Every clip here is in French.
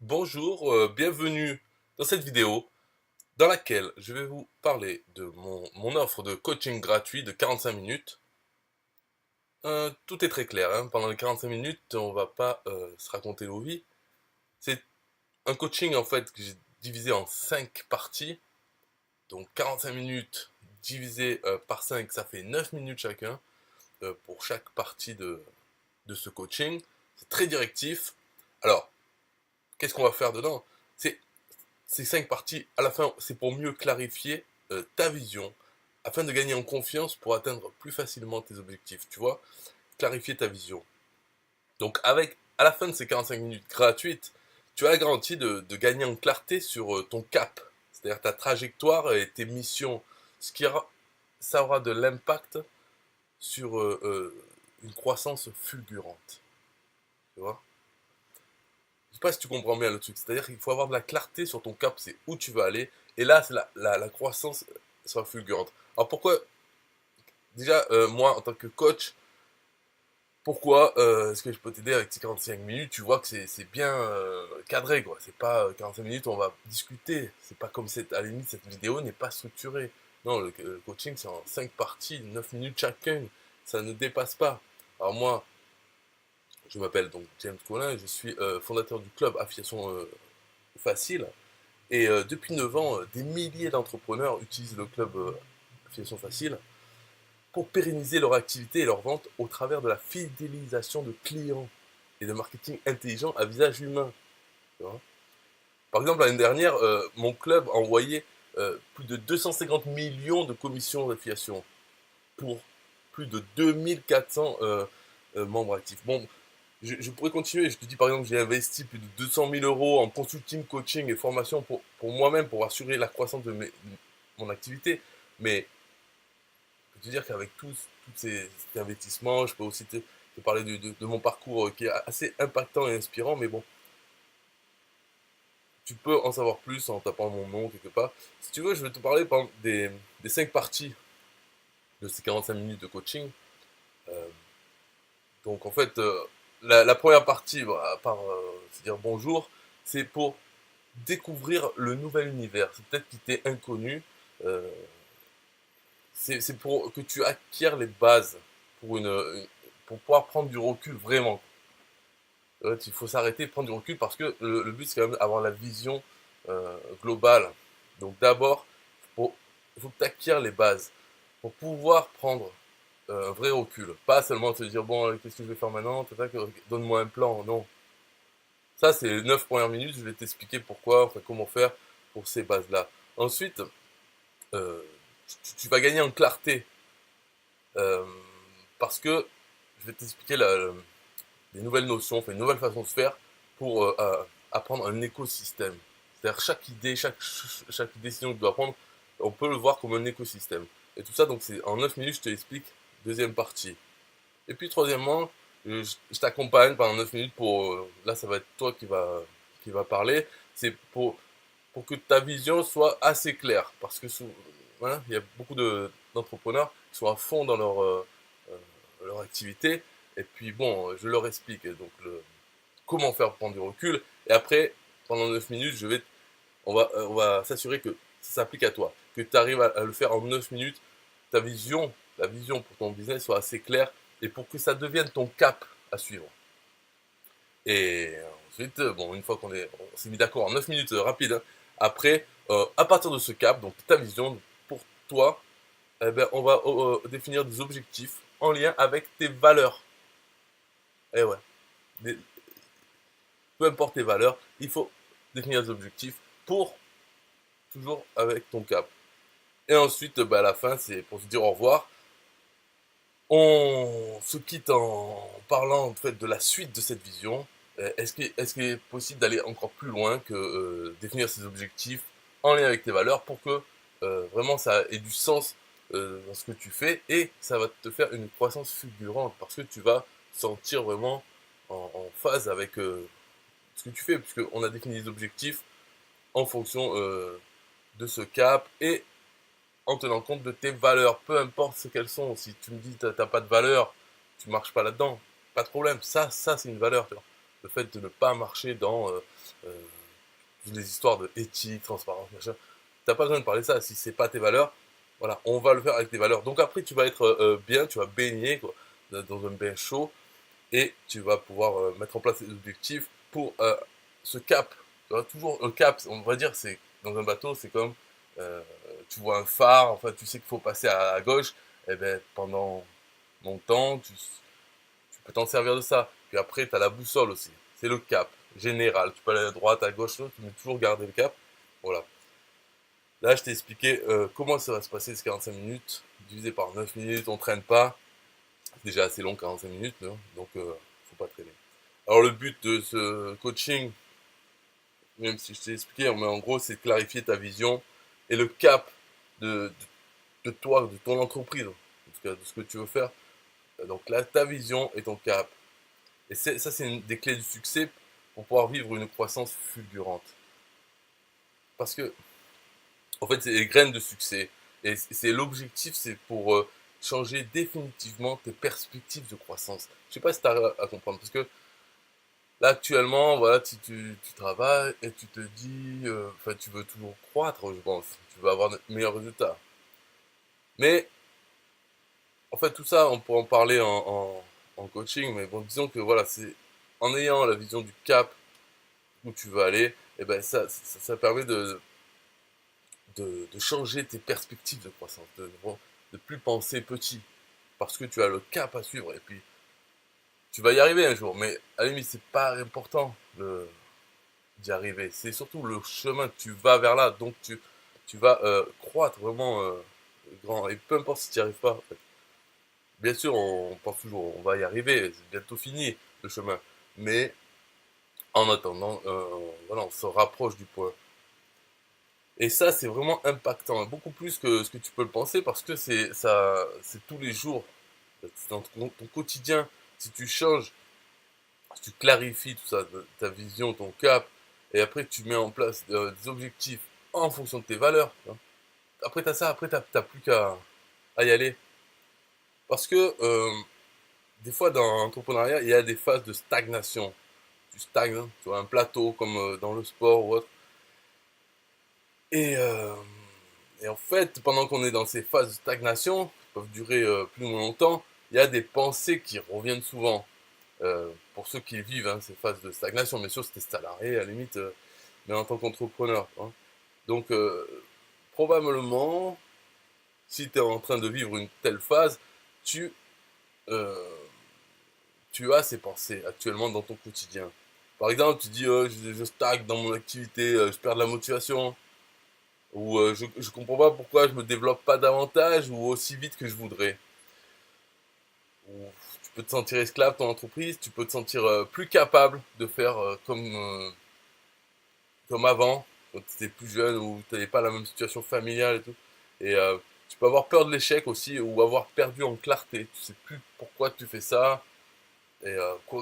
Bonjour, bienvenue dans cette vidéo dans laquelle je vais vous parler de mon offre de coaching gratuit de 45 minutes. Tout est très clair, hein. Pendant les 45 minutes, on va pas se raconter nos vies. C'est un coaching en fait que j'ai divisé en 5 parties. Donc 45 minutes divisé par 5, ça fait 9 minutes chacun pour chaque partie de ce coaching. C'est très directif. Alors, qu'est-ce qu'on va faire dedans? C'est Ces 5 parties, à la fin, c'est pour mieux clarifier ta vision, afin de gagner en confiance pour atteindre plus facilement tes objectifs, tu vois, clarifier ta vision. Donc à la fin de ces 45 minutes gratuites, tu as la garantie de gagner en clarté sur ton cap, c'est-à-dire ta trajectoire et tes missions, ça aura de l'impact sur une croissance fulgurante, tu vois. Je sais pas si tu comprends bien le truc. C'est-à-dire qu'il faut avoir de la clarté sur ton cap, c'est où tu veux aller. Et là, c'est la croissance sera fulgurante. Alors pourquoi, déjà, moi, en tant que coach, pourquoi est-ce que je peux t'aider avec ces 45 minutes? Tu vois que c'est bien cadré, quoi. C'est pas 45 minutes, on va discuter. C'est pas comme à la limite, cette vidéo n'est pas structurée. Non, le coaching, c'est en 5 parties, 9 minutes chacun. Ça ne dépasse pas. Alors moi, je m'appelle donc James Colin, je suis fondateur du club Affiliation Facile. Et depuis 9 ans, des milliers d'entrepreneurs utilisent le club Affiliation Facile pour pérenniser leur activité et leur vente au travers de la fidélisation de clients et de marketing intelligent à visage humain. Tu vois. Par exemple, l'année dernière, mon club a envoyé plus de 250 millions de commissions d'affiliation pour plus de 2400 membres actifs. Bon, je pourrais continuer. Je te dis par exemple que j'ai investi plus de 200 000 euros en consulting, coaching et formation pour moi-même, pour assurer la croissance de mon activité. Mais je peux te dire qu'avec ces investissements, je peux aussi te parler de mon parcours qui est assez impactant et inspirant. Mais bon, tu peux en savoir plus en tapant mon nom quelque part. Si tu veux, je vais te parler par exemple, des 5 parties de ces 45 minutes de coaching. Euh, donc en fait, la première partie, bah, à part se dire bonjour, c'est pour découvrir le nouvel univers. C'est peut-être qui t'est inconnu. Euh, c'est pour que tu acquières les bases pour pouvoir prendre du recul vraiment. Il faut s'arrêter, prendre du recul parce que le but c'est quand même d'avoir la vision globale. Donc d'abord, il faut que tu acquières les bases pour pouvoir prendre un vrai recul. Pas seulement te dire bon, qu'est-ce que je vais faire maintenant, donne-moi un plan. Non. Ça, c'est les 9 premières minutes. Je vais t'expliquer pourquoi, enfin, comment faire pour ces bases-là. Ensuite, euh, tu vas gagner en clarté euh, parce que je vais t'expliquer des nouvelles notions, enfin, une nouvelle façon de faire pour apprendre un écosystème. C'est-à-dire chaque décision que tu dois prendre, on peut le voir comme un écosystème. Et tout ça, donc c'est en 9 minutes, je te l'explique, deuxième partie. Et puis troisièmement, je t'accompagne pendant 9 minutes pour... là, ça va être toi qui va parler. C'est pour que ta vision soit assez claire. Parce que voilà, il y a beaucoup d'entrepreneurs qui sont à fond dans leur activité. Et puis bon, je leur explique donc comment faire prendre du recul. Et après, pendant 9 minutes, on va s'assurer que ça s'applique à toi. Que tu arrives à le faire en 9 minutes. La vision pour ton business soit assez claire. Et pour que ça devienne ton cap à suivre. Et ensuite, bon, une fois on s'est mis d'accord en 9 minutes rapide, hein, après, à partir de ce cap, donc ta vision pour toi, eh ben, on va définir des objectifs en lien avec tes valeurs. Et ouais, des- peu importe tes valeurs, il faut définir des objectifs pour toujours avec ton cap. Et ensuite, bah, à la fin, c'est pour se dire au revoir. On se quitte en parlant en fait de la suite de cette vision. Est-ce qu'il est possible d'aller encore plus loin que définir ces objectifs en lien avec tes valeurs pour que vraiment ça ait du sens dans ce que tu fais et ça va te faire une croissance fulgurante parce que tu vas sentir vraiment en phase avec ce que tu fais puisqu'on a défini des objectifs en fonction de ce cap et en tenant compte de tes valeurs, peu importe ce qu'elles sont. Si tu me dis que t'as pas de valeur, tu marches pas là-dedans, pas de problème. Ça c'est une valeur. Tu vois. le fait de ne pas marcher dans toutes les histoires de éthique, transparence, machin. T'as pas besoin de parler de ça. Si c'est pas tes valeurs, voilà, on va le faire avec tes valeurs. Donc après, tu vas être bien, tu vas baigner quoi, dans un bain chaud et tu vas pouvoir mettre en place des objectifs pour ce cap. Tu vois, toujours un cap, on va dire, c'est dans un bateau, c'est comme euh, tu vois un phare, enfin tu sais qu'il faut passer à gauche, et ben pendant longtemps, tu peux t'en servir de ça. Puis après, tu as la boussole aussi, c'est le cap général. Tu peux aller à droite, à gauche, tu peux toujours garder le cap. Voilà. Là, je t'ai expliqué comment ça va se passer ces 45 minutes, divisé par 9 minutes, on traîne pas. C'est déjà assez long, 45 minutes, non donc faut pas traîner. Alors le but de ce coaching, même si je t'ai expliqué, mais en gros, c'est de clarifier ta vision et le cap de, de toi, de ton entreprise, en tout cas de ce que tu veux faire. Donc là, ta vision et ton cap. Et ça, c'est une des clés du succès pour pouvoir vivre une croissance fulgurante. Parce que, en fait, c'est les graines de succès. Et c'est l'objectif, c'est pour changer définitivement tes perspectives de croissance. Je sais pas si tu as à comprendre. Parce que là, actuellement, voilà, tu travailles et tu te dis, enfin, tu veux toujours croître, je pense. Tu veux avoir de meilleurs résultats. Mais, en fait, tout ça, on pourrait en parler en coaching. Mais bon, disons que voilà, c'est en ayant la vision du cap où tu veux aller, et ben ça permet de changer tes perspectives de croissance, de plus penser petit, parce que tu as le cap à suivre, et puis tu vas y arriver un jour, mais à la limite, c'est pas important d'y arriver, c'est surtout le chemin que tu vas vers là, donc tu vas croître vraiment grand, et peu importe si tu n'y arrives pas, en fait. Bien sûr, on pense toujours, on va y arriver, c'est bientôt fini le chemin, mais en attendant, voilà, on se rapproche du point. Et ça, c'est vraiment impactant, beaucoup plus que ce que tu peux le penser, parce que c'est tous les jours, c'est dans ton quotidien. Si tu changes, si tu clarifies tout ça, ta vision, ton cap, et après tu mets en place des objectifs en fonction de tes valeurs, hein. Après t'as ça, après t'as plus qu'à y aller. Parce que des fois dans l'entrepreneuriat, il y a des phases de stagnation. Tu stagnes, hein, tu vois, un plateau comme dans le sport ou autre. Et, euh, et en fait, pendant qu'on est dans ces phases de stagnation, qui peuvent durer plus ou moins longtemps, il y a des pensées qui reviennent souvent. Pour ceux qui vivent hein, ces phases de stagnation, bien sûr, c'était salarié à la limite, mais en tant qu'entrepreneur, hein. Donc, probablement, si tu es en train de vivre une telle phase, tu, euh, tu as ces pensées actuellement dans ton quotidien. Par exemple, tu dis, je stagne dans mon activité, je perds de la motivation. Ou je comprends pas pourquoi je me développe pas davantage ou aussi vite que je voudrais. Ou tu peux te sentir esclave de ton entreprise, tu peux te sentir plus capable de faire comme avant, quand tu étais plus jeune ou tu n'avais pas la même situation familiale et tout. Et tu peux avoir peur de l'échec aussi ou avoir perdu en clarté. Tu sais plus pourquoi tu fais ça et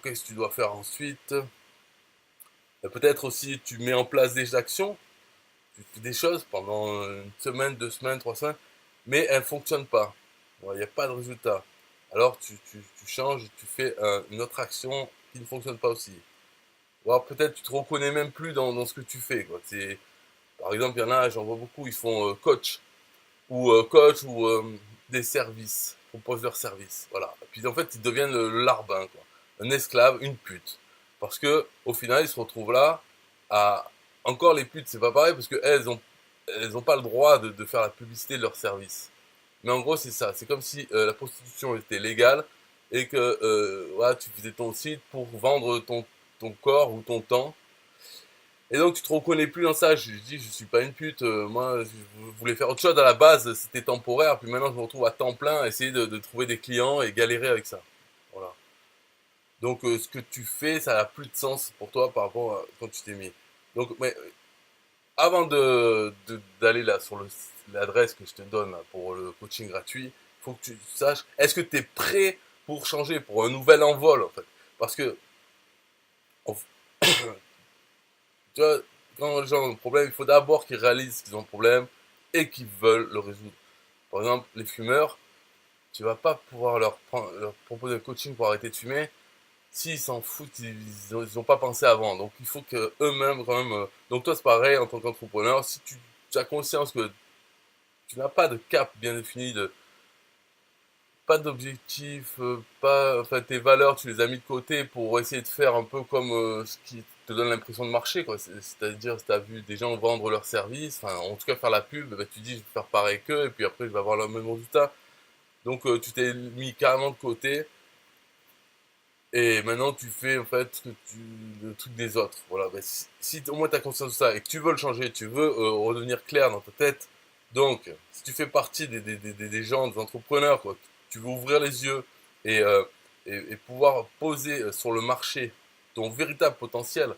qu'est-ce que tu dois faire ensuite. Peut-être aussi tu mets en place des actions, tu fais des choses pendant une semaine, 2 semaines, 3 semaines, mais elles ne fonctionnent pas. Il n'y a pas de résultat. Alors tu changes, tu fais une autre action qui ne fonctionne pas aussi. Ou alors peut-être tu te reconnais même plus dans ce que tu fais, quoi. Par exemple, il y en a, j'en vois beaucoup, ils font coach ou des services, proposent leurs services. Voilà. Et puis en fait, ils deviennent le larbin, quoi. Un esclave, une pute. Parce que au final, ils se retrouvent là à encore les putes, c'est pas pareil parce que elles ont pas le droit de faire la publicité de leurs services. Mais en gros, c'est ça. C'est comme si la prostitution était légale et que voilà, tu faisais ton site pour vendre ton corps ou ton temps. Et donc tu te reconnais plus dans ça. Je dis, je suis pas une pute. Moi, je voulais faire autre chose à la base. C'était temporaire. Puis maintenant, je me retrouve à temps plein, à essayer de trouver des clients et galérer avec ça. Voilà. Donc ce que tu fais, ça n'a plus de sens pour toi par rapport à quand tu t'es mis. Donc, mais avant d'aller là sur l'adresse que je te donne là, pour le coaching gratuit, il faut que tu saches, est-ce que tu es prêt pour changer, pour un nouvel envol en fait. Parce que, en tu vois, quand les gens ont un problème, il faut d'abord qu'ils réalisent qu'ils ont un problème et qu'ils veulent le résoudre. Par exemple, les fumeurs, tu vas pas pouvoir leur proposer un coaching pour arrêter de fumer s'ils s'en foutent, ils ont pas pensé avant. Donc il faut que eux-mêmes quand même. Donc toi c'est pareil en tant qu'entrepreneur, si tu as conscience que tu n'as pas de cap bien défini, pas d'objectif, pas, enfin tes valeurs, tu les as mis de côté pour essayer de faire un peu comme ce qui te donne l'impression de marcher, quoi. C'est-à-dire, si tu as vu des gens vendre leurs services, enfin, en tout cas faire la pub, bah, tu dis je vais faire pareil qu'eux, et puis après je vais avoir le même résultat. Donc tu t'es mis carrément de côté, et maintenant tu fais en fait le truc des autres. Voilà, bah, si au moins tu as conscience de ça, et que tu veux le changer, tu veux redevenir clair dans ta tête, donc si tu fais partie des gens, des entrepreneurs, quoi, tu veux ouvrir les yeux et, et pouvoir poser sur le marché ton véritable potentiel,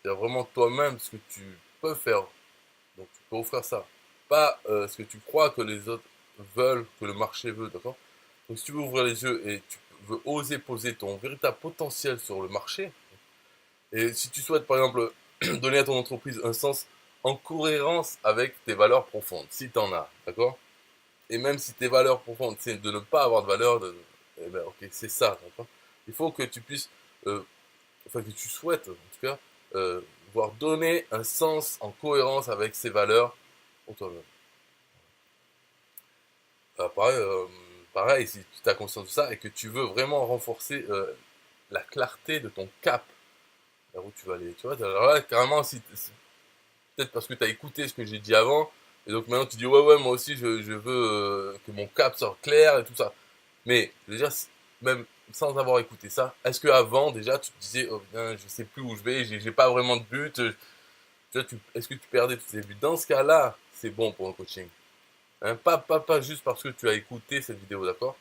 c'est-à-dire vraiment toi-même ce que tu peux faire, donc tu peux offrir ça, pas ce que tu crois que les autres veulent, que le marché veut, d'accord? Donc si tu veux ouvrir les yeux et tu veux oser poser ton véritable potentiel sur le marché, et si tu souhaites par exemple donner à ton entreprise un sens en cohérence avec tes valeurs profondes, si tu en as, d'accord? Et même si tes valeurs profondes, c'est de ne pas avoir de valeur, eh ben, ok, c'est ça, d'accord? Il faut que tu puisses, euh, enfin que tu souhaites en tout cas, euh, voir donner un sens en cohérence avec ces valeurs pour toi-même. Pareil, pareil, si tu as conscience de ça et que tu veux vraiment renforcer la clarté de ton cap, là où tu vas aller, tu vois, alors là, carrément, si, peut-être parce que tu as écouté ce que j'ai dit avant, et donc maintenant tu dis, ouais, ouais, moi aussi, je veux que mon cap soit clair et tout ça. Mais, je veux dire, même sans avoir écouté ça, est-ce que avant déjà, tu te disais, oh, putain, je sais plus où je vais, j'ai pas vraiment de but, tu vois, est-ce que tu perdais tous tes buts? Dans ce cas-là, c'est bon pour un coaching. Hein, pas juste parce que tu as écouté cette vidéo, d'accord?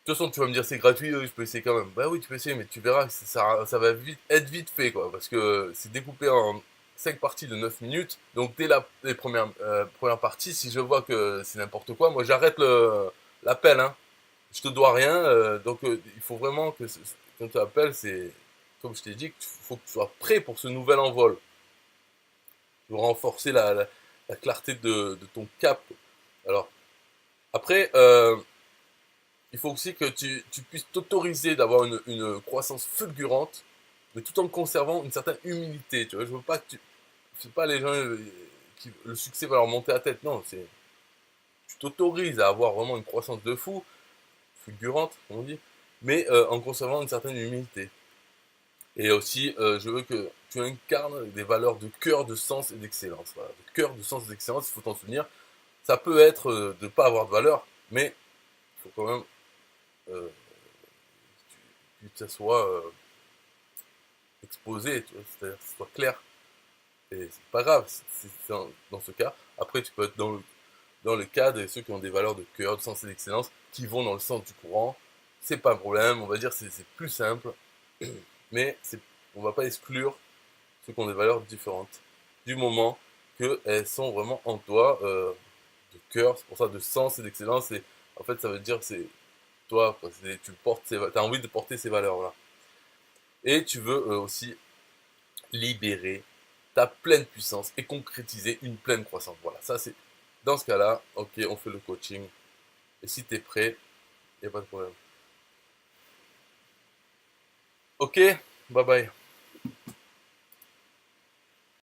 De toute façon, tu vas me dire c'est gratuit, je peux essayer quand même. Bah oui, tu peux essayer, mais tu verras que ça va être vite fait, quoi. Parce que c'est découpé en 5 parties de 9 minutes. Donc dès les premières parties, si je vois que c'est n'importe quoi, moi j'arrête l'appel, hein. Je te dois rien. Donc il faut vraiment que quand tu appelles, c'est comme je t'ai dit, qu'il faut que tu sois prêt pour ce nouvel envol. Pour renforcer la clarté de ton cap. Alors, après, il faut aussi que tu puisses t'autoriser d'avoir une croissance fulgurante, mais tout en conservant une certaine humilité. Tu vois, je veux pas que tu, c'est pas les gens qui le succès va leur monter à la tête. Non, c'est tu t'autorises à avoir vraiment une croissance de fou, fulgurante, comme on dit, mais en conservant une certaine humilité. Et aussi, je veux que tu incarnes des valeurs de cœur, de sens et d'excellence. Voilà. De cœur, de sens et d'excellence, il faut t'en souvenir. Ça peut être de ne pas avoir de valeur, mais il faut quand même euh, que ça soit exposé, tu vois, c'est-à-dire que ce soit clair. Et c'est pas grave, c'est dans ce cas. Après, tu peux être dans le cas de ceux qui ont des valeurs de cœur, de sens et d'excellence, qui vont dans le sens du courant. C'est pas un problème, on va dire c'est plus simple, mais on va pas exclure ceux qui ont des valeurs différentes. Du moment qu'elles sont vraiment en toi, de cœur, c'est pour ça de sens et d'excellence. Et en fait, ça veut dire c'est toi, quoi, tu portes as envie de porter ces valeurs-là. Et tu veux aussi libérer ta pleine puissance et concrétiser une pleine croissance. Voilà, ça c'est dans ce cas-là, ok, on fait le coaching. Et si tu es prêt, il n'y a pas de problème. Ok, bye bye.